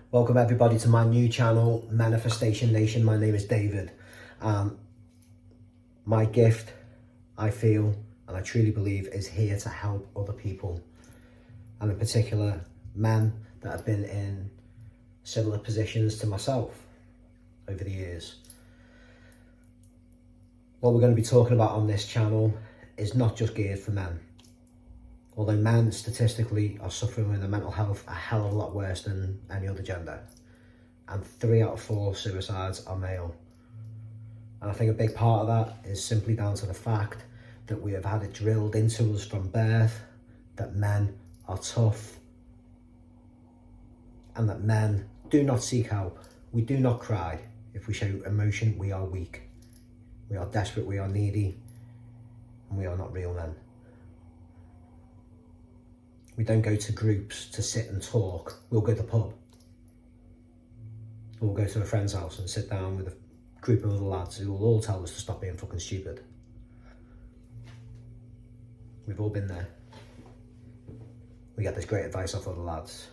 Welcome everybody to my new channel, Menifestation Nation. My name is David. My gift, I feel, and I truly believe, is here to help other people. And in particular, men that have been in similar positions to myself over the years. What we're going to be talking about on this channel is not just geared for men. Although men statistically are suffering with their mental health a hell of a lot worse than any other gender. And 3 out of 4 suicides are male. And I think a big part of that is simply down to the fact that we have had it drilled into us from birth that men are tough and that men do not seek help. We do not cry. If we show emotion, we are weak. We are desperate, we are needy, and we are not real men. We don't go to groups to sit and talk. We'll go to the pub. We'll go to a friend's house and sit down with a group of other lads who will all tell us to stop being fucking stupid. We've all been there. We get this great advice off other lads.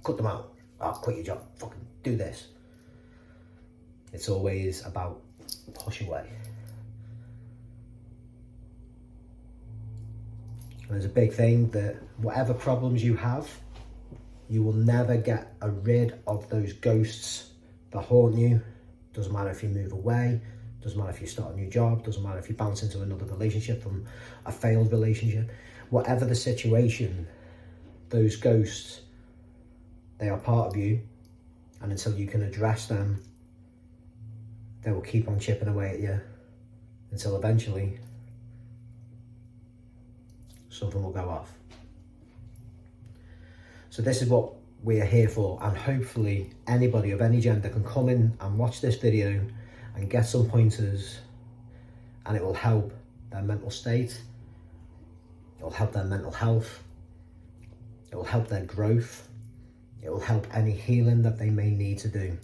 Cut them out. Quit your job. Fucking do this. It's always about push away. And there's a big thing that whatever problems you have, you will never get rid of those ghosts that haunt you. Doesn't matter if you move away, doesn't matter if you start a new job, doesn't matter if you bounce into another relationship from a failed relationship. Whatever the situation, those ghosts, they are part of you, and until you can address them, they will keep on chipping away at you until eventually something will go off. So this is what we are here for, and hopefully anybody of any gender can come in and watch this video and get some pointers, and it will help their mental state, it will help their mental health, it will help their growth, it will help any healing that they may need to do.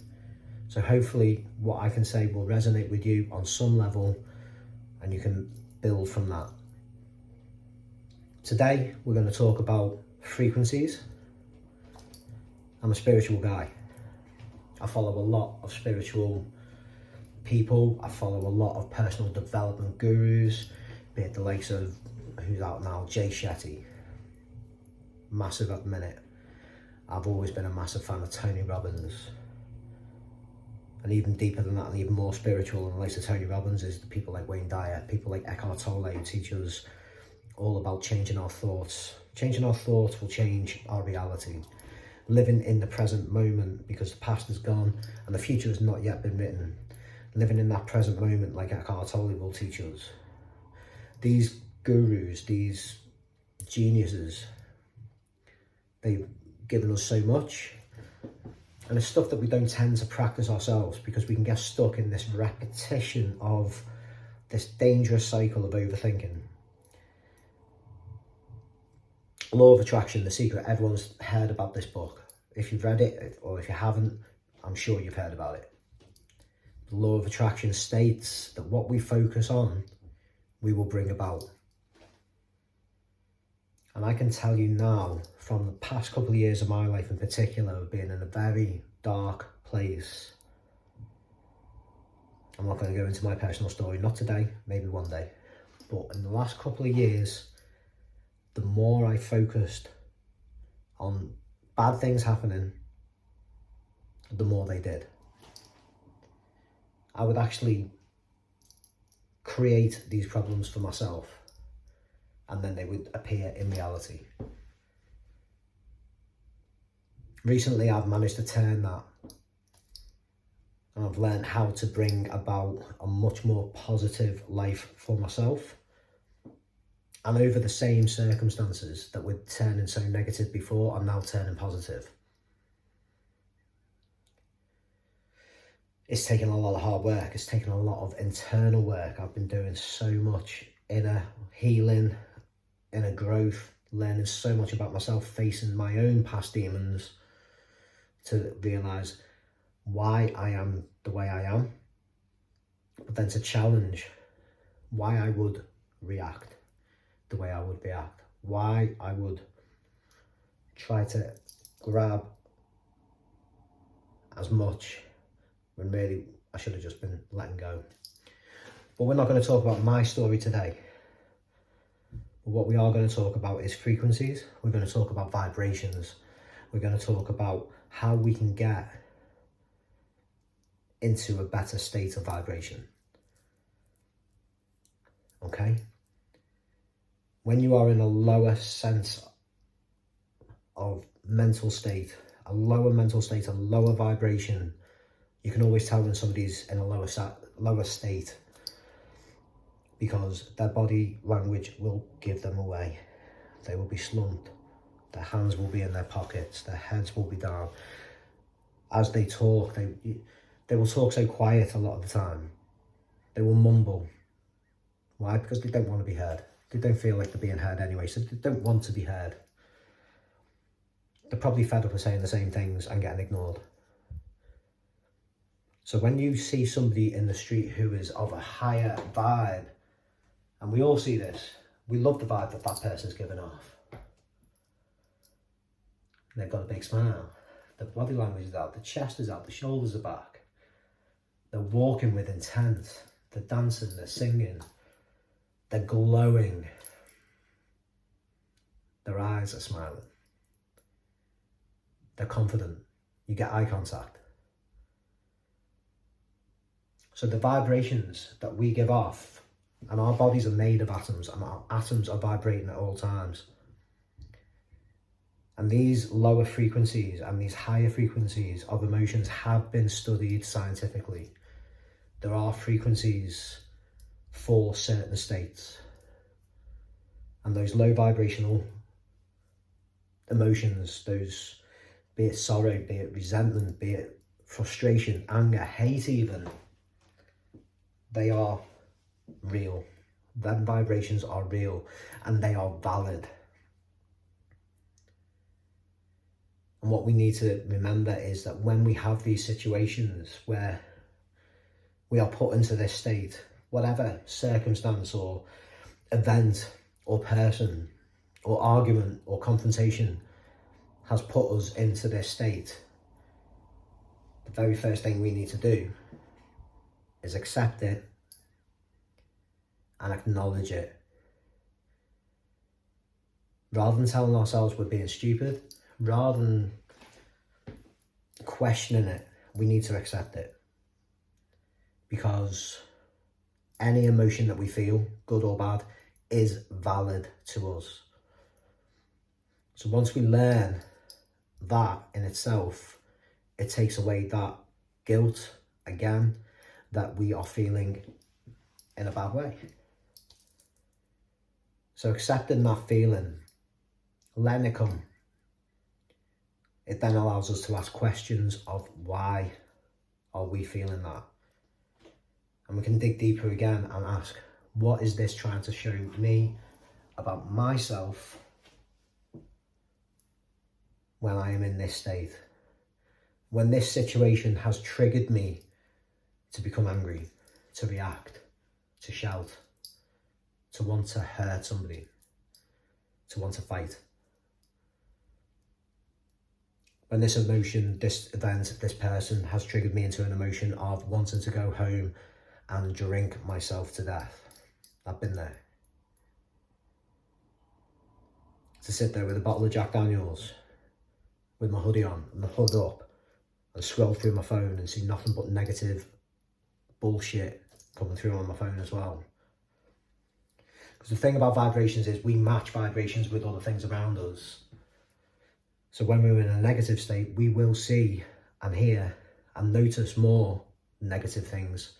So hopefully what I can say will resonate with you on some level, and you can build from that. Today we're going to talk about frequencies. I'm a spiritual guy. I follow a lot of spiritual people. I follow a lot of personal development gurus, be it the likes of, who's out now, Jay Shetty. Massive at the minute. I've always been a massive fan of Tony Robbins. And even deeper than that, and even more spiritual than the likes of Tony Robbins, is the people like Wayne Dyer, people like Eckhart Tolle, who teach us all about changing our thoughts. Changing our thoughts will change our reality. Living in the present moment, because the past is gone and the future has not yet been written. Living in that present moment, like Eckhart Tolle will teach us. These gurus, these geniuses, they've given us so much, and it's stuff that we don't tend to practice ourselves because we can get stuck in this repetition of this dangerous cycle of overthinking. Law of Attraction, The Secret. Everyone's heard about this book. If you've read it, or if you haven't, I'm sure you've heard about it. The Law of Attraction states that what we focus on, we will bring about. And I can tell you now, from the past couple of years of my life in particular, of being in a very dark place. I'm not going to go into my personal story, not today, maybe one day. But in the last couple of years, the more I focused on bad things happening, the more they did. I would actually create these problems for myself, and then they would appear in reality. Recently, I've managed to turn that, and I've learned how to bring about a much more positive life for myself. And over the same circumstances that were turning so negative before are now turning positive. It's taken a lot of hard work. It's taken a lot of internal work. I've been doing so much inner healing, inner growth, learning so much about myself, facing my own past demons to realise why I am the way I am, but then to challenge why I would react the way I would react, why I would try to grab as much when really I should have just been letting go. But we're not going to talk about my story today. But what we are going to talk about is frequencies. We're going to talk about vibrations. We're going to talk about how we can get into a better state of vibration. Okay? When you are in a lower sense of mental state, a lower mental state, a lower vibration, you can always tell when somebody's in a lower state, because their body language will give them away. They will be slumped. Their hands will be in their pockets. Their heads will be down. As they talk, they will talk so quiet a lot of the time. They will mumble. Why? Because they don't want to be heard. They don't feel like they're being heard anyway, so they don't want to be heard. They're probably fed up of saying the same things and getting ignored. So when you see somebody in the street who is of a higher vibe, and we all see this, we love the vibe that that person's giving off. They've got a big smile. The body language is out, the chest is out, the shoulders are back. They're walking with intent. They're dancing, they're singing. They're glowing. Their eyes are smiling. They're confident. You get eye contact. So the vibrations that we give off, and our bodies are made of atoms, and our atoms are vibrating at all times. And these lower frequencies and these higher frequencies of emotions have been studied scientifically. There are frequencies for certain states. And those low vibrational emotions, those, be it sorrow, be it resentment, be it frustration, anger, hate even, they are real. Them vibrations are real and they are valid. And what we need to remember is that when we have these situations where we are put into this state, whatever circumstance or event or person or argument or confrontation has put us into this state, the very first thing we need to do is accept it and acknowledge it. Rather than telling ourselves we're being stupid, rather than questioning it, we need to accept it. Because any emotion that we feel, good or bad, is valid to us. So once we learn that in itself, it takes away that guilt, again, that we are feeling in a bad way. So accepting that feeling, letting it come, it then allows us to ask questions of why are we feeling that? And we can dig deeper again and ask, what is this trying to show me about myself when I am in this state? When this situation has triggered me to become angry, to react, to shout, to want to hurt somebody, to want to fight. When this emotion, this event, this person has triggered me into an emotion of wanting to go home and drink myself to death. I've been there. To sit there with a bottle of Jack Daniels, with my hoodie on and the hood up, and scroll through my phone and see nothing but negative bullshit coming through on my phone as well. Because the thing about vibrations is we match vibrations with other things around us. So when we're in a negative state, we will see and hear and notice more negative things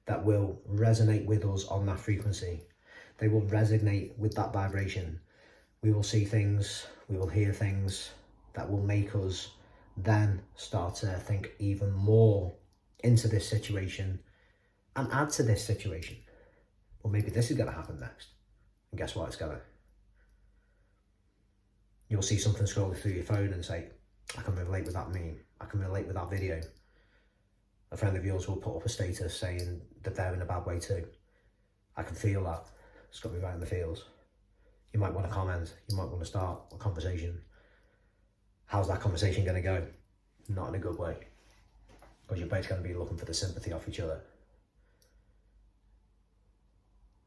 that will resonate with us on that frequency. They will resonate with that vibration. We will see things, we will hear things that will make us then start to think even more into this situation and add to this situation. Well, maybe this is going to happen next. And guess what? It's going to. You'll see something scrolling through your phone and say, I can relate with that meme. I can relate with that video. A friend of yours will put up a status saying that they're in a bad way too. I can feel that. It's got me right in the feels. You might want to comment. You might want to start a conversation. How's that conversation going to go? Not in a good way. because you're both going to be looking for the sympathy of each other.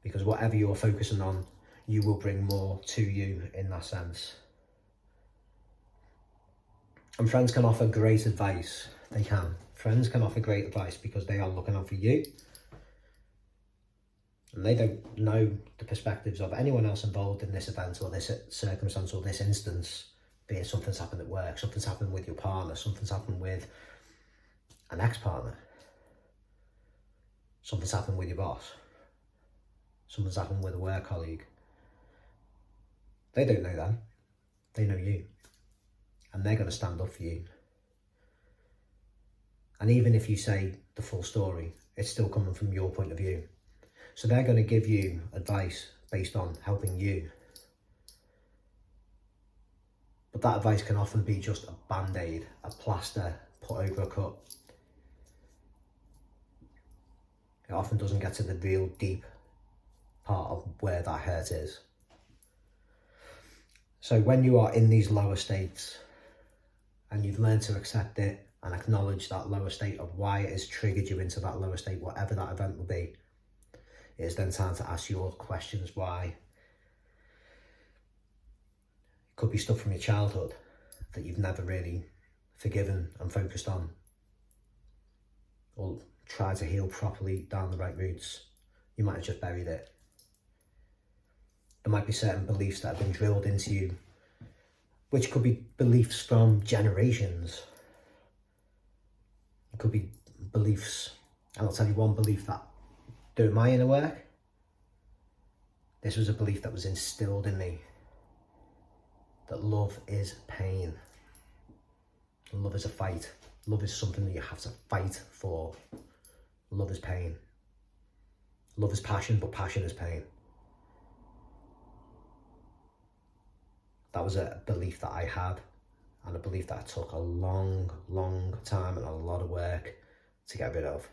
Because whatever you're focusing on, you will bring more to you in that sense. And friends can offer great advice. They can. Friends can offer great advice because they are looking out for you. And they don't know the perspectives of anyone else involved in this event or this circumstance or this instance, be it something's happened at work, something's happened with your partner, something's happened with an ex-partner, something's happened with your boss, something's happened with a work colleague. They don't know them. They know you. And they're going to stand up for you. And even if you say the full story, it's still coming from your point of view. So they're going to give you advice based on helping you. But that advice can often be just a band-aid, a plaster put over a cut. It often doesn't get to the real deep part of where that hurt is. So when you are in these lower states and you've learned to accept it and acknowledge that lower state of why it has triggered you into that lower state, whatever that event will be, it is then time to ask your questions why. It could be stuff from your childhood that you've never really forgiven and focused on, or tried to heal properly down the right routes. You might have just buried it. There might be certain beliefs that have been drilled into you, which could be beliefs from generations. It could be beliefs, and I'll tell you one belief that doing my inner work, this was a belief that was instilled in me, that love is pain. Love is a fight. Love is something that you have to fight for. Love is pain. Love is passion, but passion is pain. That was a belief that I had, and a belief that took a long, long time and a lot of work to get rid of.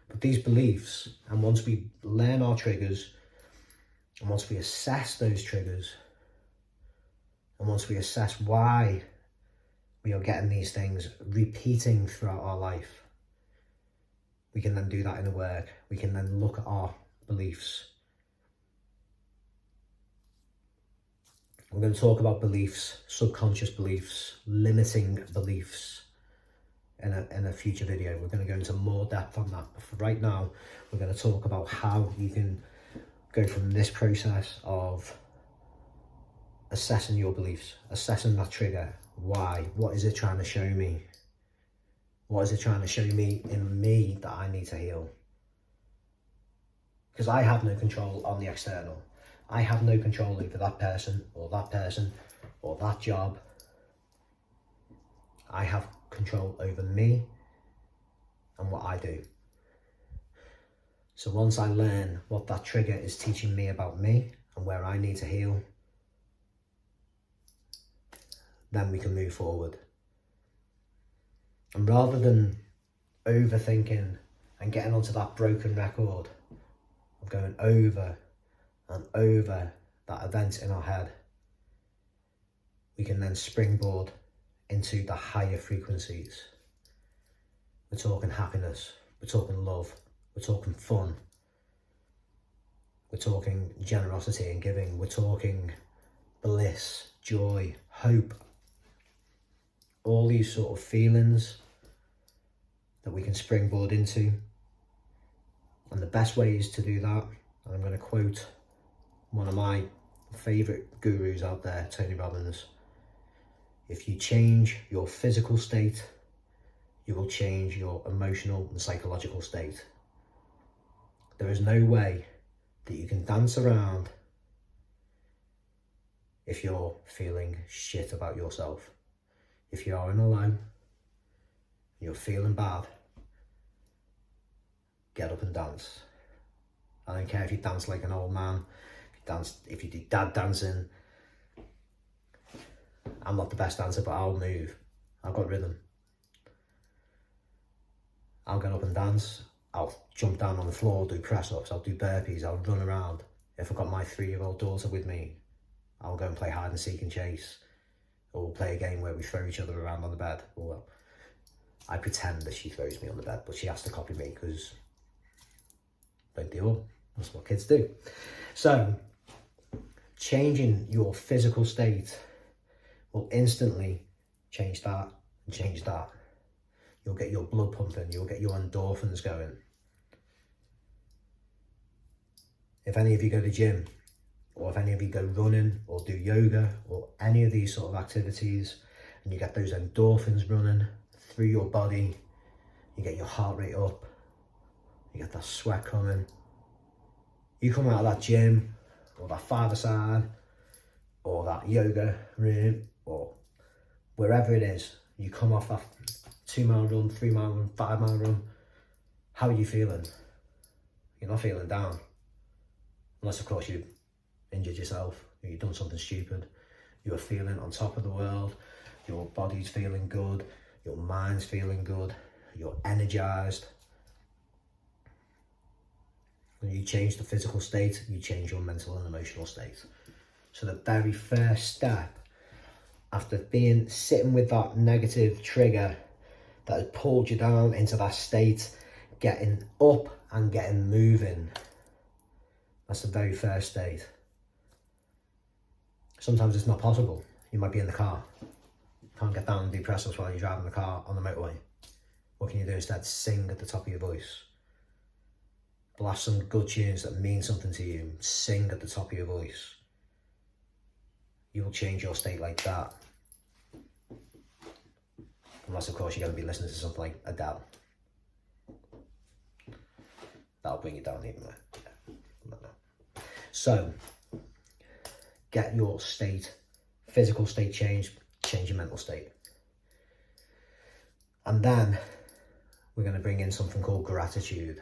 But these beliefs, and once we learn our triggers, and once we assess those triggers, and once we assess why we are getting these things repeating throughout our life, we can then do that in the work. We can then look at our beliefs. We're going to talk about beliefs, subconscious beliefs, limiting beliefs in a future video. We're going to go into more depth on that. But for right now, we're going to talk about how you can go from this process of assessing your beliefs, assessing that trigger. Why? What is it trying to show me? What is it trying to show me in me that I need to heal? Because I have no control on the external. I have no control over that person or that job. I have control over me and what I do. So once I learn what that trigger is teaching me about me and where I need to heal, then we can move forward. And rather than overthinking and getting onto that broken record of going over and over that event in our head, we can then springboard into the higher frequencies. We're talking happiness, we're talking love, we're talking fun, we're talking generosity and giving, we're talking bliss, joy, hope. All these sort of feelings that we can springboard into. And the best ways to do that, and I'm going to quote one of my favourite gurus out there, Tony Robbins: if you change your physical state, you will change your emotional and psychological state. There is no way that you can dance around if you're feeling shit about yourself. If you are in a low, you're feeling bad, get up and dance. I don't care if you dance like an old man, if you do dad dancing. I'm not the best dancer, but I'll move. I've got rhythm. I'll get up and dance. I'll jump down on the floor, do press-ups, I'll do burpees, I'll run around. If I've got my 3-year-old daughter with me, I'll go and play hide and seek and chase. Or we'll play a game where we throw each other around on the bed. Or I pretend that she throws me on the bed, but she has to copy me because don't they all? That's what kids do. So changing your physical state will instantly change that and change that. You'll get your blood pumping, you'll get your endorphins going. If any of you go to gym, or if any of you go running or do yoga or any of these sort of activities, and you get those endorphins running through your body, you get your heart rate up, you get that sweat coming, you come out of that gym or that five-a-side or that yoga room or wherever it is, you come off that 2-mile run, 3-mile run, 5-mile run, how are you feeling? You're not feeling down. Unless of course you've injured yourself, or you've done something stupid. You're feeling on top of the world, your body's feeling good, your mind's feeling good, you're energized. When you change the physical state, you change your mental and emotional state. So the very first step, after sitting with that negative trigger that has pulled you down into that state, getting up and getting moving, that's the very first state. Sometimes it's not possible. You might be in the car. Can't get down and do press-ups while you're driving the car on the motorway. What can you do instead? Sing at the top of your voice. Blast some good tunes that mean something to you. Sing at the top of your voice. You will change your state like that. Unless of course you're going to be listening to something like Adele. That'll bring you down even more. Yeah. So, get your state, physical state changed, change your mental state. And then we're going to bring in something called gratitude.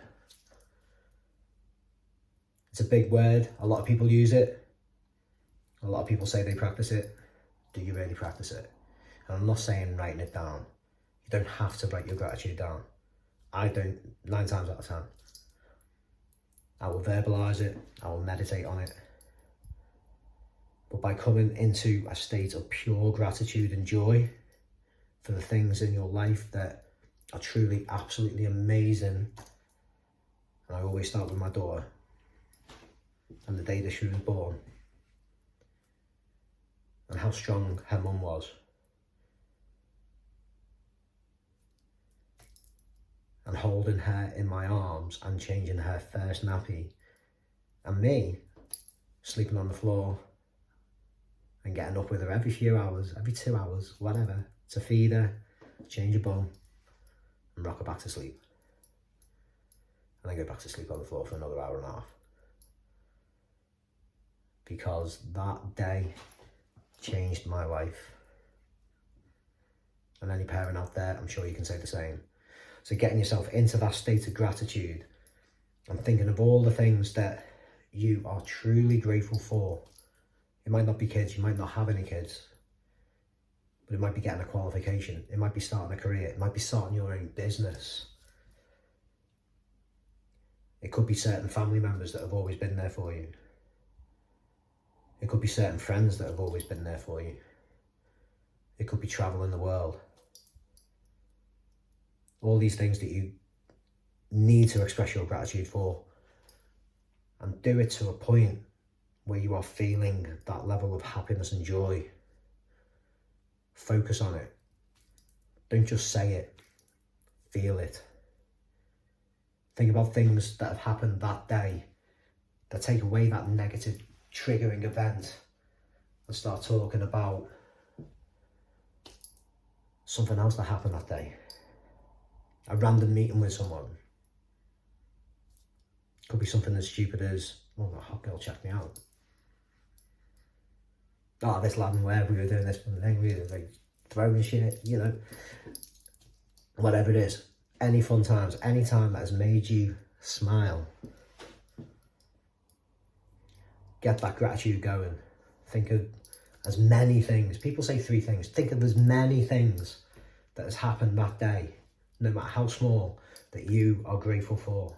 It's a big word. A lot of people use it. A lot of people say they practice it. Do you really practice it? And I'm not saying writing it down. You don't have to write your gratitude down. I don't, 9 times out of 10. I will verbalize it. I will meditate on it. But by coming into a state of pure gratitude and joy for the things in your life that are truly, absolutely amazing. And I always start with my daughter and the day that she was born and how strong her mum was. And holding her in my arms and changing her first nappy. And me sleeping on the floor and getting up with her every few hours, every 2 hours, whatever, to feed her, change her bum, and rock her back to sleep. And then go back to sleep on the floor for another hour and a half. Because that day changed my life. And any parent out there, I'm sure you can say the same. So getting yourself into that state of gratitude and thinking of all the things that you are truly grateful for. It might not be kids, you might not have any kids, but it might be getting a qualification. It might be starting a career. It might be starting your own business. It could be certain family members that have always been there for you. It could be certain friends that have always been there for you. It could be traveling the world. All these things that you need to express your gratitude for, and do it to a point where you are feeling that level of happiness and joy. Focus on it. Don't just say it, feel it. Think about things that have happened that day that take away that negative triggering event and start talking about something else that happened that day. A random meeting with someone. Could be something as stupid as, oh, a hot girl checked me out. Oh, this lad and where we were doing this thing, we were like throwing shit, you know. Whatever it is. Any fun times, any time that has made you smile. Get that gratitude going. Think of as many things. People say 3 things. Think of as many things that has happened that day, no matter how small, that you are grateful for.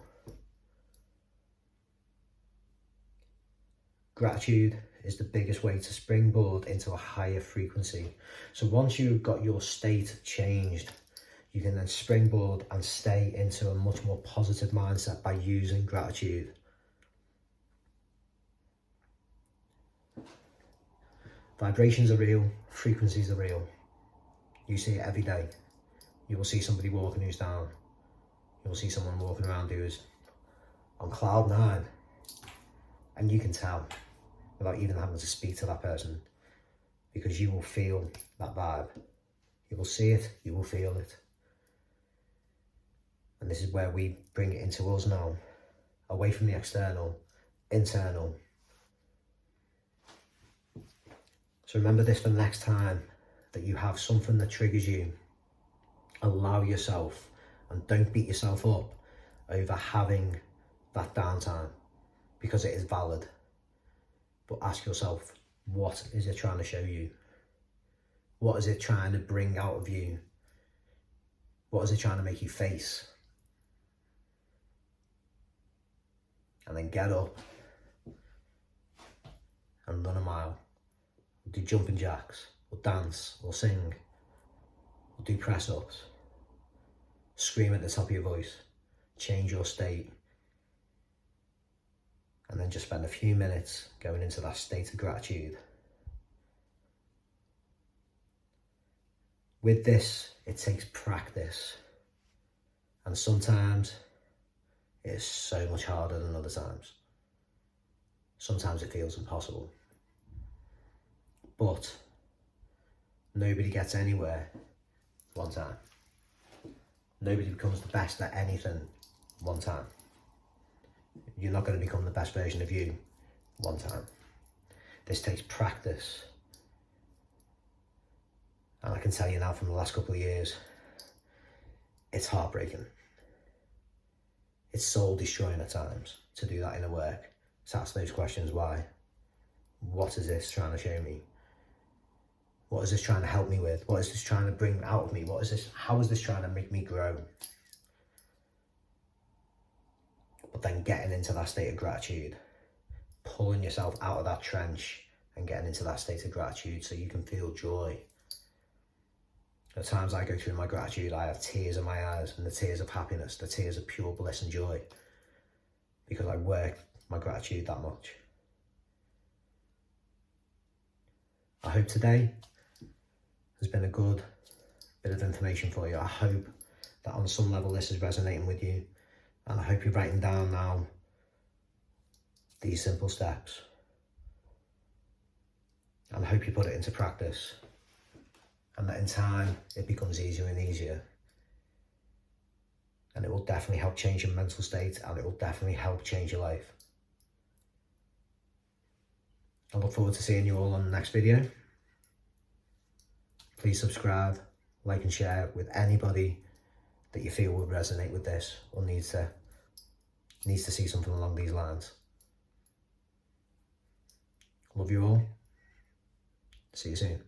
Gratitude is the biggest way to springboard into a higher frequency. So once you've got your state changed, you can then springboard and stay into a much more positive mindset by using gratitude. Vibrations are real, frequencies are real. You see it every day. You will see somebody walking who's down. You will see someone walking around who's on cloud 9. And you can tell without even having to speak to that person, because you will feel that vibe. You will see it, you will feel it. And this is where we bring it into us now, away from the external, internal. So remember this for the next time that you have something that triggers you. Allow yourself, and don't beat yourself up over having that downtime, because it is valid. But ask yourself, what is it trying to show you? What is it trying to bring out of you? What is it trying to make you face? And then get up and run a mile. Do jumping jacks, or dance, or sing, or do press ups. Scream at the top of your voice. Change your state. And then just spend a few minutes going into that state of gratitude. With this, it takes practice. And sometimes it is so much harder than other times. Sometimes it feels impossible. But nobody gets anywhere one time. Nobody becomes the best at anything one time. You're not going to become the best version of you one time. This takes practice. And I can tell you now from the last couple of years, it's heartbreaking. It's soul destroying at times to do that inner work, to ask those questions. Why? What is this trying to show me? What is this trying to help me with? What is this trying to bring out of me? What is this? How is this trying to make me grow? But then getting into that state of gratitude, pulling yourself out of that trench and getting into that state of gratitude so you can feel joy. At times I go through my gratitude, I have tears in my eyes, and the tears of happiness, the tears of pure bliss and joy, because I work my gratitude that much. I hope today has been a good bit of information for you. I hope that on some level this is resonating with you, and I hope you're writing down now these simple steps, and I hope you put it into practice, and that in time it becomes easier and easier, and it will definitely help change your mental state, and it will definitely help change your life. I look forward to seeing you all on the next video. Please subscribe, like and share with anybody that you feel would resonate with this or needs to see something along these lines. Love you all. See you soon.